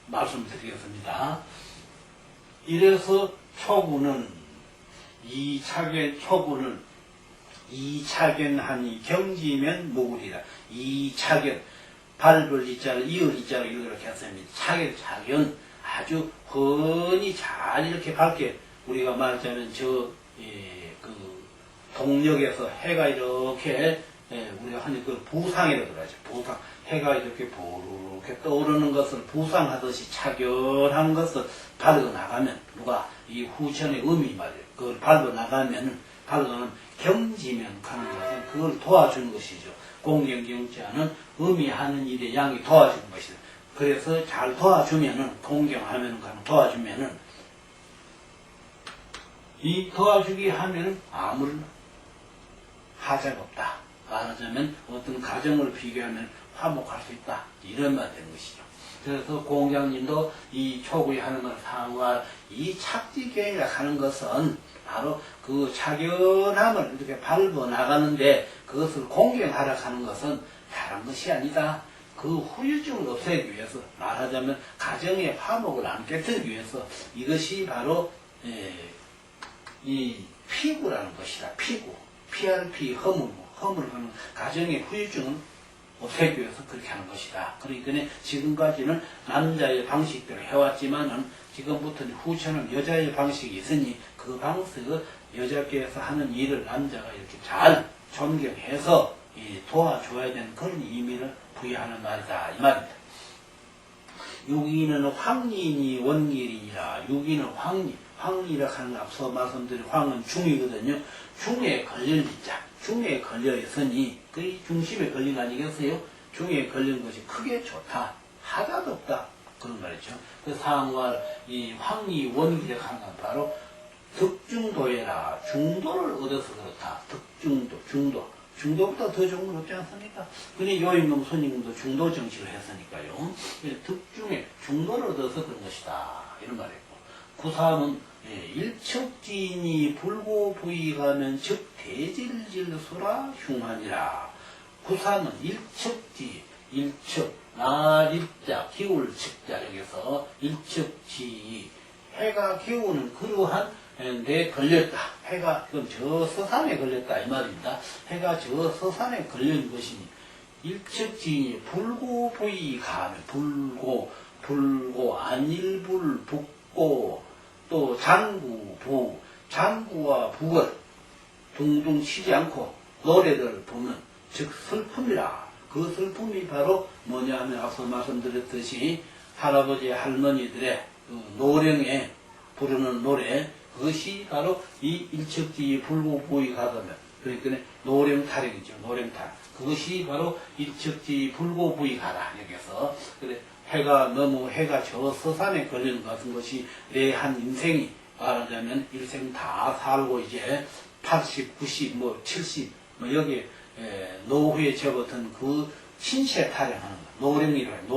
말씀드리겠습니다. 이래서 초구는 이차견하니 경지면 무구리다. 이차견 밟을 이자를 이을 이자로 이렇게 했습니다. 차견 아주 훤히 잘 이렇게 밝게 우리가 말하자면 동력에서 해가 이렇게 우리가 하는 그 부상이라고 그러죠. 부상 해가 이렇게 부르게 떠오르는 것을 부상하듯이 차견하는 것을 밟아 나가면 누가 이 후천의 의미 말이에요. 그걸 밟아 나가면 경지면 가는 것은 그걸 도와주는 것이죠. 공경경자는 의미하는 일에 양이 도와주는 것이다. 그래서 잘 도와주면은 공경하면 도와주면은 이 도와주기 하면은 아무런 하자가 없다. 말하자면 어떤 가정을 비교하면 화목할 수 있다. 이런 말 되는 것이죠. 그래서 공장님도 이 초구에 하는 걸 상호할 이 착지경이라 하는 것은 바로 그 차견함을 이렇게 밟아 나가는데 그것을 공경하라 하는 것은 다른 것이 아니다. 그 후유증을 없애기 위해서 말하자면 가정의 화목을 안 깨뜨리기 위해서 이것이 바로 이 피구라는 것이다. 피구. PRP 허물하는 가정의 후유증은 없애기 위해서 그렇게 하는 것이다. 그러니까 지금까지는 남자의 방식대로 해왔지만은 지금부터는 후천은 여자의 방식이 있으니 그 방식을 여자께서 하는 일을 남자가 이렇게 잘 존경해서 도와줘야 되는 그런 의미를 부여하는 말이다. 이 말입니다. 유기는 황리니 원길이니라. 유기는 황리라 하는 앞서 말씀드린 황은 중이거든요. 중에 걸릴 자, 중에 걸려 있으니 그 중심에 걸린 거 아니겠어요? 중에 걸린 것이 크게 좋다. 하자도 없다. 그런 말이죠. 그 상황을 이 황리 원기라 하는 건 바로 득중도에라. 중도를 얻어서 그렇다. 중도보다 더 좋은 건 없지 않습니까? 근데 요임금 손님도 중도 정치를 했으니까요. 득중에 중도를 얻어서 그런 것이다. 이런 말이고. 구사함은 일척지인이 불고부익하면 즉 대질질수라 흉하니라. 구사함은 일척 날일자 기울 척자 여기서 일척지 해가 기우는 그러한 데 걸렸다. 해가 그럼 저 서산에 걸렸다 이 말입니다. 해가 저 서산에 걸린 것이니 일척지인이 불고부익하면 불고 안일불 북고 또 장구와 북을 둥둥 치지 않고 노래를 부르는 즉 슬픔이라. 그 슬픔이 바로 뭐냐 하면 앞서 말씀드렸듯이 할아버지 할머니들의 그 노령에 부르는 노래, 그것이 바로 이 일척지 불고부의 가다면, 그러니까 노령타령이죠. 노령타령. 그것이 바로 일척지 불고부의 가다. 여기서 그래 해가 저 서산에 걸리는 것 같은 것이 내 한 인생이 말하자면 일생 다 살고 이제 80, 90, 70 여기 노후에 접어든 그 신세 타령하는 것,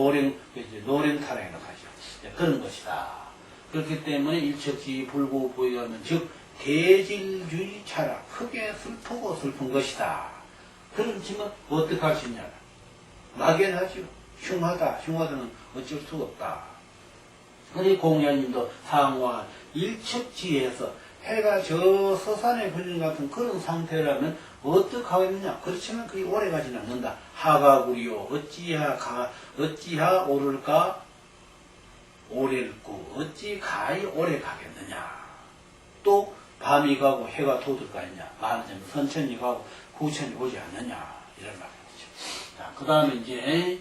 노령 타령이라고 하죠. 그런 것이다. 그렇기 때문에 일척지 불고부의하면 즉 대질주의 차라 크게 슬프고 슬픈 것이다. 그렇지만 어떻게 할 수 있냐? 막연하죠. 흉하다는 어쩔 수가 없다. 우리 공자님도 상황 일척지에서 해가 저 서산에 걸린 같은 그런 상태라면 어떻게 하겠느냐? 그렇지만 그게 오래 가지는 않는다. 하가구리요 어찌하 오를까 오래일구 어찌 가히 오래 가겠느냐? 또 밤이 가고 해가 돋을 거 아니냐? 말하자면 선천이 가고 후천이 오지 않느냐? 이런 말이죠. 자, 그 다음에 이제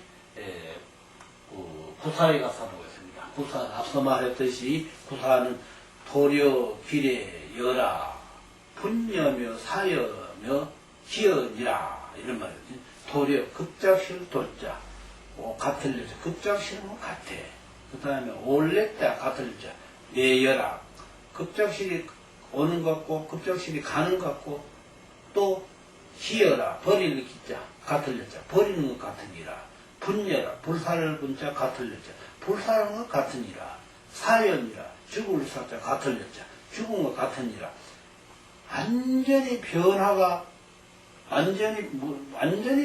구사에 가서 보겠습니다. 구사 앞서 말했듯이 구사는 도려 길에 여라 분여며 사여며 기연이라 이런 말이지. 도려 급작실 돌자 같을 여자 급작실은 같아. 그 다음에 올랬다 같을 여자 내여라 급작실이 오는 것 같고 급작실이 가는 것 같고 또 기여라 버리는 기자 같을 여자 버리는 것 같으니라 분여라 불사를 분자 같을 여자 불사는 것 같으니라 사연이라 죽을 사자 같을 여자 죽은 것 같으니라 완전히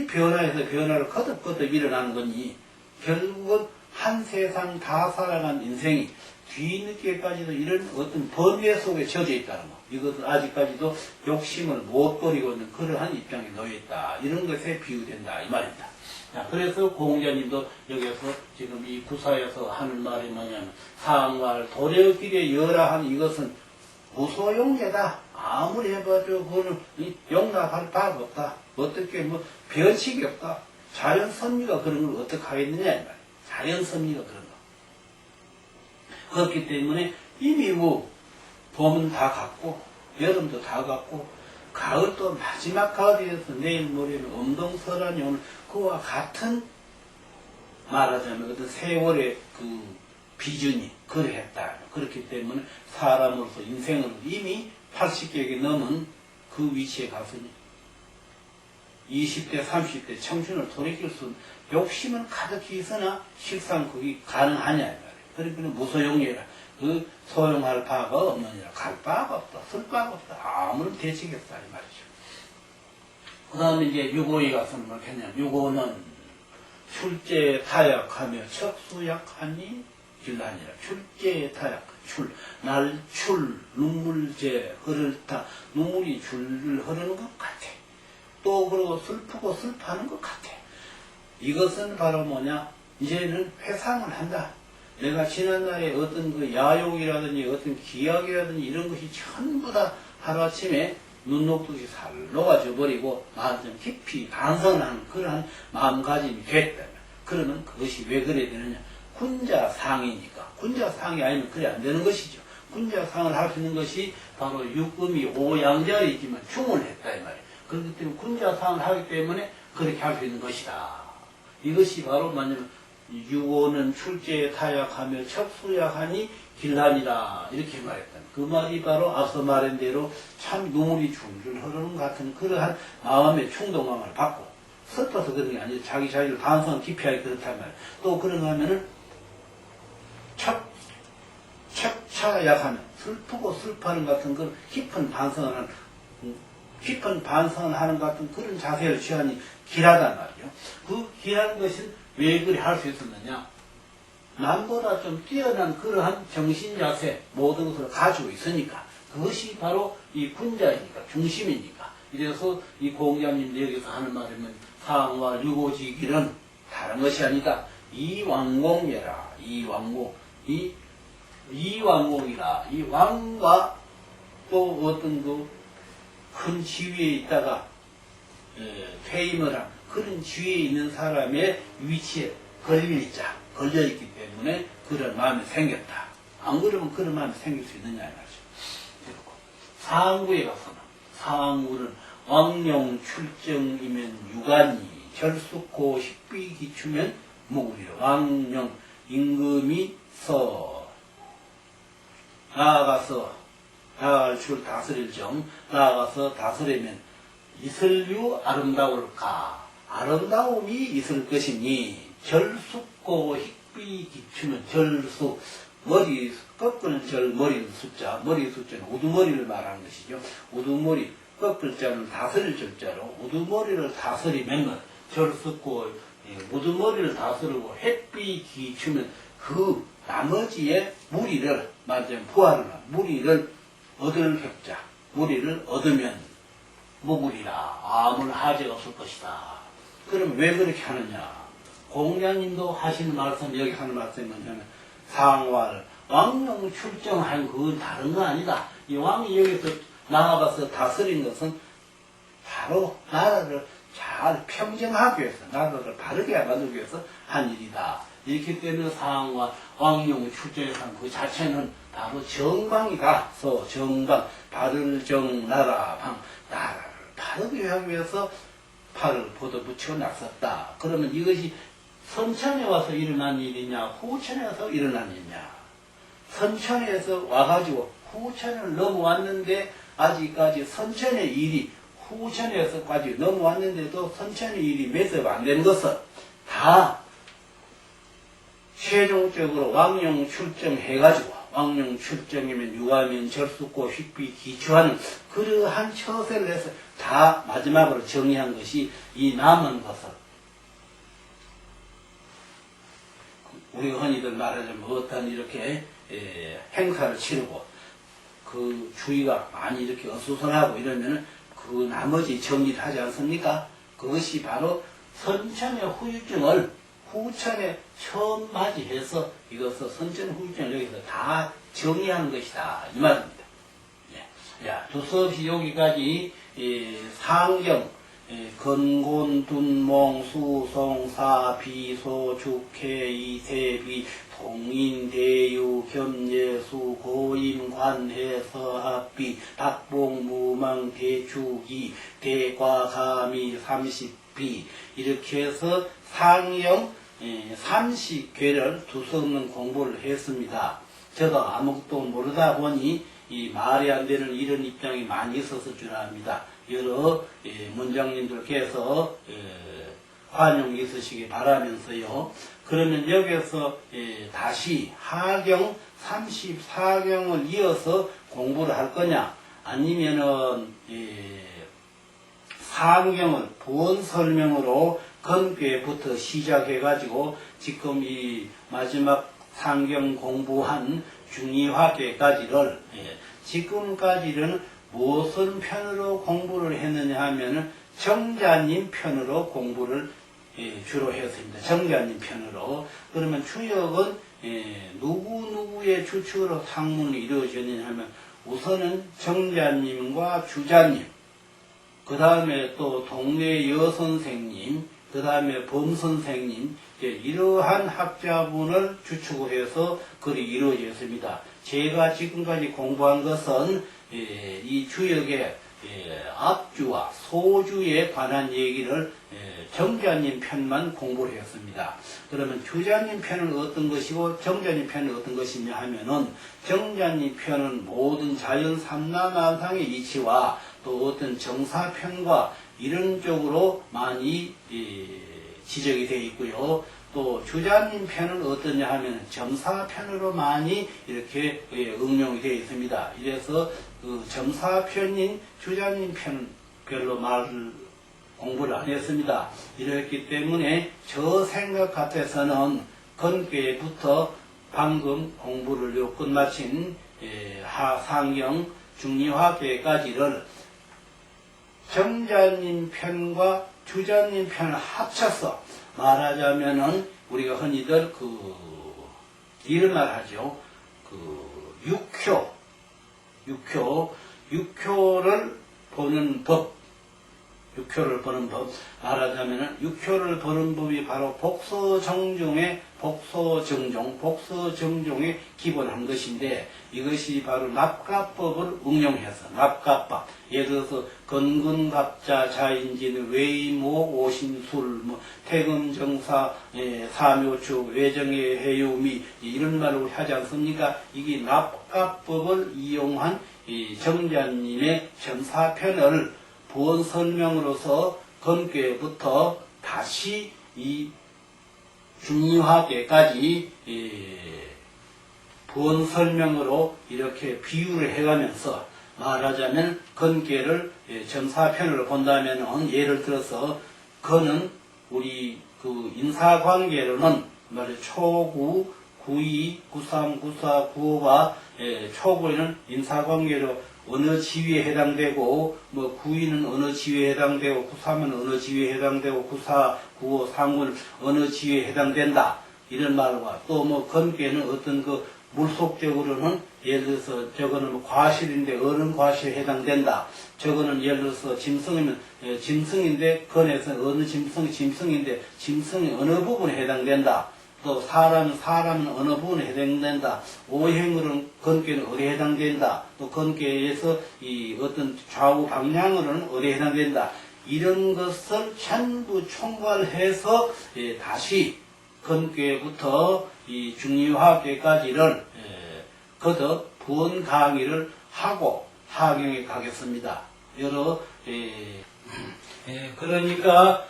변화해서 변화를 거듭거듭 일어나는 거니 결국은 한 세상 다 살아간 인생이 뒤늦게까지도 이런 어떤 번뇌 속에 젖어 있다는 거. 이것은 아직까지도 욕심을 못 버리고 있는 그러한 입장에 놓여 있다. 이런 것에 비유된다. 이 말입니다. 자, 그래서 공자님도 여기서 지금 이 구사에서 하는 말이 뭐냐면 상말 도려길에 여라한 이것은 무소용계다. 아무리 해봐도 그거는 용납할 바가 없다. 어떻게 변칙이 없다. 자연 섭리가 그런 걸 어떻게 하겠느냐 이 말이야. 자연 섭리가 그런 거. 그렇기 때문에 이미 봄은 다 갔고 여름도 다 갔고 가을도 마지막 가을이어서 내일 모레는 엄동설한이 오늘 그와 같은 말하자면 어떤 세월의 그 비준이 그러했다. 그렇기 때문에 사람으로서 인생을 이미 80개가 넘은 그 위치에 갔으니 20대, 30대 청춘을 돌이킬 수 욕심은 가득히 있으나 실상 그게 가능하냐 이 말이에요. 그러니까 무소용이라 그 소용할 바가 없느니라. 갈 바가 없다. 쓸 바가 없다. 아무런 대책이 없다 이 말이죠. 그 다음에 이제 유고에 가서는 뭐겠냐. 유고는 출제에 타약하며 척수약하니 길라니라. 출제에 타약. 날출 눈물제 흐를타 눈물이 줄줄 흐르는 것 같아. 또 그리고 슬프고 슬퍼하는 것 같아. 이것은 바로 뭐냐? 이제는 회상을 한다. 내가 지난날에 어떤 그 야욕이라든지 어떤 기약이라든지 이런 것이 전부 다 하루아침에 눈 녹듯이 살 녹아져 버리고 마음 깊이 반성하는 그러한 마음가짐이 됐다. 그러면 그것이 왜 그래야 되느냐? 군자상이니까. 군자상이 아니면 그래 안 되는 것이죠. 군자상을 할 수 있는 것이 바로 육금이 오양자이지만 충을 했다 이 말이에요. 그렇기 때문에 군자상을 하기 때문에 그렇게 할 수 있는 것이다. 이것이 바로 뭐냐면 유고는 출제에 타약하며 척수약하니 길하니라 이렇게 말했다. 그 말이 바로 앞서 말한 대로 참 눈물이 줄줄 흐르는 것 같은 그러한 마음의 충동감을 받고 슬퍼서 그런 게 아니라 자기를 반성 깊이 하기 그렇단 말이에요. 또 그런가 하면은 척차약하면 슬프고 슬퍼하는 것 같은 그런 깊은 반성을 하는 것 같은 그런 자세를 취하니 길하단 말이에요. 그 길한 것은 왜 그리 할 수 있었느냐? 남보다 좀 뛰어난 그러한 정신자세 모든 것을 가지고 있으니까 그것이 바로 이 군자이니까 중심이니까. 이래서 이 공자님도 여기서 하는 말이면 상와 유고지기는 다른 것이 아니다. 이왕공예라. 이왕공이라. 이 왕과 또 어떤 그 큰 지위에 있다가 퇴임을 한 그런 지위에 있는 사람의 위치에 걸려있기 때문에 그런 마음이 생겼다. 안 그러면 그런 마음이 생길 수 있느냐 이 말이죠. 그렇고 상구에 가서는 상구는 왕령 출정이면 유관이 절숙고 식비 기추면 무구리요. 왕령 임금이 나아갈 줄 다스릴 정 나아가서 다스리면 있을유 아름다울까 아름다움이 있을 것이니 절숙고 식비 기추면 절숙 머리 꺾을 절 머리 숫자는 우두머리를 말하는 것이죠. 우두머리 꺾을 자는 다스릴 절자로 우두머리를 다스리면 절숙고 우두머리를 다스리고 햇비 기추면 그 나머지의 무리를 말하자면 부하를 무리를 얻을 획자 무리를 얻으면 무구리라 아무 하재가 없을 것이다. 그럼 왜 그렇게 하느냐? 공자님도 하시는 말씀 여기 하는 말씀이 뭐냐면 상활 왕령 출정한 그건 다른 거 아니다. 이 왕이 여기서 나아가서 다스린 것은 바로 나라를 잘 평정하기 위해서 나라를 바르게 만들기 위해서 한 일이다. 이렇기 때문에 상활 왕령 출정한 그 자체는 바로 정방이다. 정방 바를 정나라 방 나라를 바르게 하기 위해서 팔을 걷어붙여 나섰다. 그러면 이것이 선천에 와서 일어난 일이냐 후천에 와서 일어난 일이냐. 선천에서 와가지고 후천을 넘어왔는데 아직까지 선천의 일이 후천에서까지 넘어왔는데도 선천의 일이 매섭 안 된 것은 다 최종적으로 왕령 출정해가지고 왕령 출정이면 유하면 절숙고 휙비 기추하는 그러한 처세를 해서 다 마지막으로 정리한 것이 이 남은 것을 우리가 흔히들 말하자면 어떤 이렇게 행사를 치르고 그 주위가 많이 이렇게 어수선하고 이러면은 그 나머지 정리를 하지 않습니까? 그것이 바로 선천의 후유증을 후천에 처음 맞이해서 이것을 선천 후유증을 여기서 다 정리하는 것이다. 이 말입니다. 자, 두서없이 여기까지 상경, 건곤, 둔몽, 수송, 사, 비소, 죽해, 이세비, 동인, 대유, 겸예수, 고임, 관해, 서합비, 박봉, 무망, 대주기, 대과사미, 삼십비 이렇게 해서 상경 30괴를 두서없는 공부를 했습니다. 저도 아무것도 모르다 보니 이 말이 안 되는 이런 입장이 많이 있었을 줄 압니다. 여러 문장님들께서 환영이 있으시기 바라면서요. 그러면 여기서 다시 하경 34경을 이어서 공부를 할 거냐 아니면은 상경을 본 설명으로 건괴부터 시작해가지고 지금 이 마지막 상경 공부한 중의화계까지를 지금까지는 무슨 편으로 공부를 했느냐 하면은 정자님 편으로 공부를 주로 했습니다. 정자님 편으로. 그러면 추역은 누구누구의 추측으로 상문이 이루어졌느냐 하면 우선은 정자님과 주자님, 그 다음에 또 동네 여선생님, 그 다음에 범선생님, 이러한 학자분을 주축을 해서 글이 이루어졌습니다. 제가 지금까지 공부한 것은 이 주역의 앞주와 소주에 관한 얘기를 정자님 편만 공부를 했습니다. 그러면 주자님 편은 어떤 것이고 정자님 편은 어떤 것이냐 하면은 정자님 편은 모든 자연 삼라만상의 이치와 또 어떤 정사편과 이런 쪽으로 많이 지적이 되어 있고요. 또 주자님 편은 어떠냐 하면 점사편으로 많이 이렇게 응용이 되어 있습니다. 이래서 그 점사편인 주자님 편은 별로 공부를 안 했습니다. 이랬기 때문에 저 생각 같아서는 건괴부터 방금 공부를 끝마친 하상경 중리화계까지를 정자님 편과 주자님 편을 합쳐서 말하자면은 우리가 흔히들 이런 말 하죠. 육효를 보는 법, 육효를 보는 법, 말하자면 육효를 보는 법이 바로 복서정종의 복서정종의 기본한 것인데, 이것이 바로 납가법을 응용해서, 납가법, 예를 들어서 건근갑자 자인진 외모 오신술 태금정사 사묘축 외정의 해요미 이런 말을 하지 않습니까? 이게 납가법을 이용한 이 정자님의 전사편을 부원 설명으로서 건괴부터 다시 이 중리화계까지 부원 설명으로 이렇게 비유를 해가면서 말하자면 건괴를 전사편으로 본다면 예를 들어서 건은 우리 그 인사관계로는 말해 초구, 구이, 구삼, 구사, 구오가 초구에는 인사관계로 어느 지위에 해당되고 구이는 어느 지위에 해당되고 구삼은 어느 지위에 해당되고 구사, 구오, 상은 어느 지위에 해당된다 이런 말과 또 건괴는 어떤 그 물속적으로는 예를 들어서 저거는 과실인데 어느 과실에 해당된다. 저거는 예를 들어서 짐승이면 짐승인데 건에서 어느 짐승인데 짐승이 어느 부분에 해당된다. 또 사람은 어느 부분에 해당된다. 오행으로는 건괴는 어디에 해당된다. 또 건괴에서 이 어떤 좌우 방향으로는 어디에 해당된다. 이런 것을 전부 총괄해서 다시 건괴부터 이 중리화계까지를 거듭 부원 강의를 하고 하경에 가겠습니다. 그러니까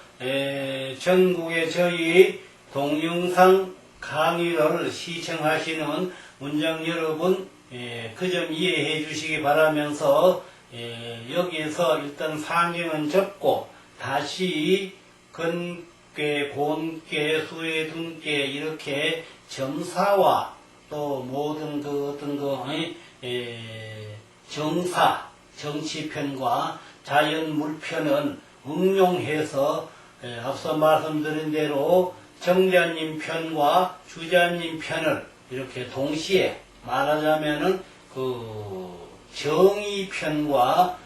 전국의 저희 동영상 강의를 시청하시는 문장 여러분 그 점 이해해 주시기 바라면서 여기에서 일단 상경은 접고 다시 건괴, 본괴, 수해둔괴 이렇게 점사와 또 모든 그 어떤 정사, 정치편과 자연물편은 응용해서 앞서 말씀드린 대로 정자님 편과 주자님 편을 이렇게 동시에 말하자면은 그 정의편과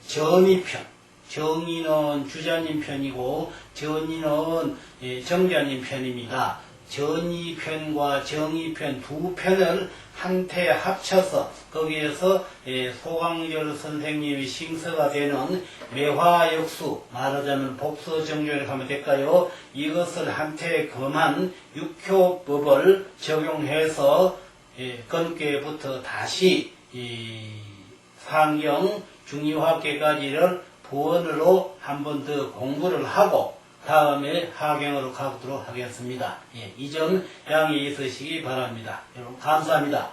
전의편, 정의는 주자님 편이고 전의는 정자님 편입니다. 전의편과 정의편 두 편을 한테 합쳐서 거기에서 소강절 선생님이 심서가 되는 매화역수 말하자면 복서정조를 하면 될까요? 이것을 한테 검한 육효법을 적용해서 건괴부터 다시 상경 중의화계까지를 부원으로 한 번 더 공부를 하고 다음에 하경으로 가도록 하겠습니다. 이 점 양해해 주시기 바랍니다. 여러분 감사합니다.